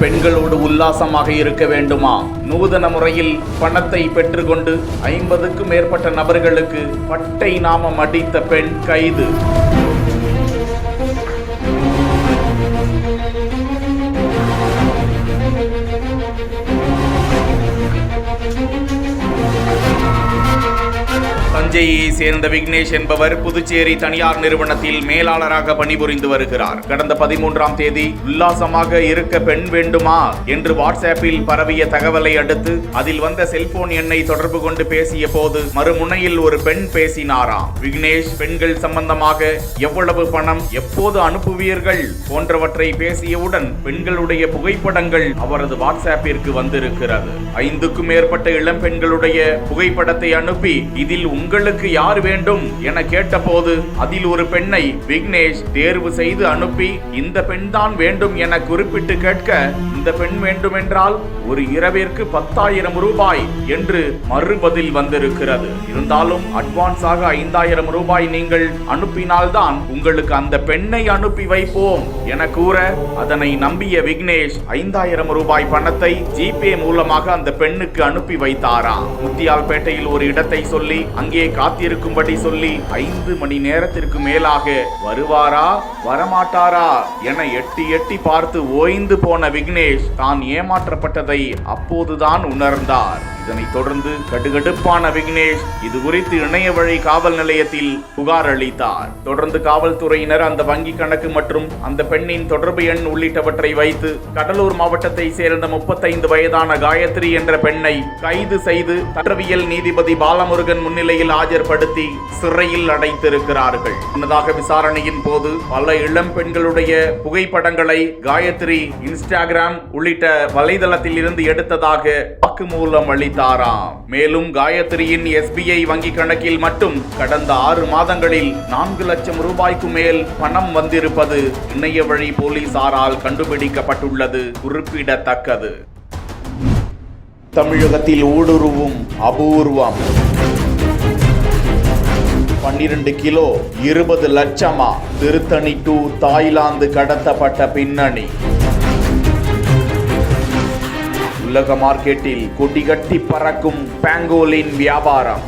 பெண்களோடு உல்லாசமாக இருக்க வேண்டுமா? நூதன முறையில் பணத்தை பெற்றுக்கொண்டு 50க்கும் மேற்பட்ட நபர்களுக்கு பட்டை நாமம் அடித்த பெண் கைது. தஞ்சையை சேர்ந்த விக்னேஷ் என்பவர் புதுச்சேரி தனியார் நிறுவனத்தில் மேலாளராக பணிபுரிந்து வருகிறார். கடந்த 13ஆம் தேதி உல்லாசமாக இருக்க பெண் வேண்டுமா என்று வாட்ஸ்அப்பில் பரவிய தகவலை அடுத்து அதில் வந்த செல்போன் எண்ணை தொடர்பு கொண்டு பேசிய போது மறுமுனையில் ஒரு பெண் பேசினாராம். விக்னேஷ் பெண்கள் சம்பந்தமாக எவ்வளவு பணம் எப்போது அனுப்புவீர்கள் போன்றவற்றை பேசியவுடன் பெண்களுடைய புகைப்படங்கள் அவரது வாட்ஸ்அப்பிற்கு வந்திருக்கிறது. 5க்கும் மேற்பட்ட இளம் பெண்களுடைய புகைப்படத்தை அனுப்பி இதில் உங்களுக்கு யார் வேண்டும் என கேட்டபோது அதில் ஒரு பெண்ணை விக்னேஷ் தேர்வு செய்து அனுப்பி இந்த பெண் தான் வேண்டும் என குறிப்பிட்டு கேட்க இந்த பெண் வேண்டுமென்றால் ஒரு இரவிற்கு 10,000 ரூபாய் என்று மறுபதில் வந்திருக்கிறது. இருந்தாலும் அட்வான்ஸாக 5,000 ரூபாய் நீங்கள் அனுப்பினால்தான் உங்களுக்கு அந்த பெண்ணை அனுப்பி வைப்போம் என கூற அதனை நம்பிய விக்னேஷ் 5,000 ரூபாய் பணத்தை ஜிபே மூலமாக அந்த பெண்ணுக்கு அனுப்பி வைத்தாராம். முத்தியால்பேட்டையில் ஒரு இடத்தை சொல்லி அங்கே காத்திருக்கும்படி சொல்லி 5 மணி நேரத்திற்கு மேலாக வருவாரா வரமாட்டாரா என எட்டி பார்த்து ஓய்ந்து போன விக்னேஷ் தான் ஏமாற்றப்பட்டதை அப்போதுதான் உணர்ந்தார். இதனைத் தொடர்ந்து கடுகடுப்பான விக்னேஷ் இது குறித்து இணைய வழி காவல் நிலையத்தில் புகார் அளித்தார். தொடர்ந்து காவல்துறையினர் அந்த வங்கி கணக்கு மற்றும் அந்த பெண்ணின் தொடர்பு எண் உள்ளிட்டவற்றை வைத்து கடலூர் மாவட்டத்தை சேர்ந்த 35 வயதான காயத்ரி என்ற பெண்ணை கைது செய்து குற்றவியல் நீதிபதி பாலமுருகன் முன்னிலையில் ஆஜர்படுத்தி சிறையில் அடைத்திருக்கிறார்கள். முன்னதாக விசாரணையின் போது பல இளம் பெண்களுடைய புகைப்படங்களை காயத்ரி இன்ஸ்டாகிராம் உள்ளிட்ட வலைதளத்தில் இருந்து எடுத்ததாக வாக்குமூலம் அளித்தாராம். மேலும் காயத்ரியின் SBI வங்கி கணக்கில் மட்டும் கடந்த 6 மாதங்களில் 4 லட்சம் ரூபாய்க்கு மேல் பணம் வந்திருப்பது இணைய வழி போலீசாரால் கண்டுபிடிக்கப்பட்டுள்ளது குறிப்பிடத்தக்கது. தமிழகத்தில் ஊடுருவும் அபூர்வம். 12 கிலோ 20 லட்சமா? திருத்தணி டு தாய்லாந்து கடத்தப்பட்ட பின்னணி. உலக மார்க்கெட்டில் கொடிகட்டி பறக்கும் பாங்கோலின் வியாபாரம்.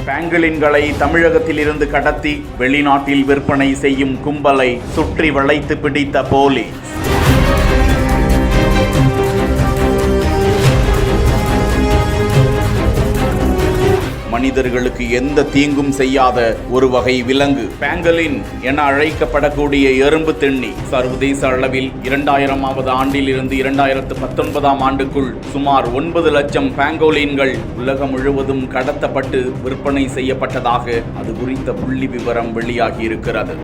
பாங்கோலின்களை தமிழகத்தில் இருந்து கடத்தி வெளிநாட்டில் விற்பனை செய்யும் கும்பலை சுற்றி வளைத்து பிடித்த போலீஸ். மனிதர்களுக்கு எந்த தீங்கும் செய்யாத ஒரு வகை விலங்கு பாங்கோலின் என அழைக்கப்படக்கூடிய எறும்பு திண்ணி சர்வதேச அளவில் 2000ஆவது ஆண்டில் இருந்து 2019ஆம் ஆண்டுக்குள் சுமார் 9 லட்சம் பாங்கோலின்கள் உலகம் முழுவதும் கடத்தப்பட்டு விற்பனை செய்யப்பட்டதாக அது குறித்த புள்ளி விவரம் வெளியாகி இருக்கிறது.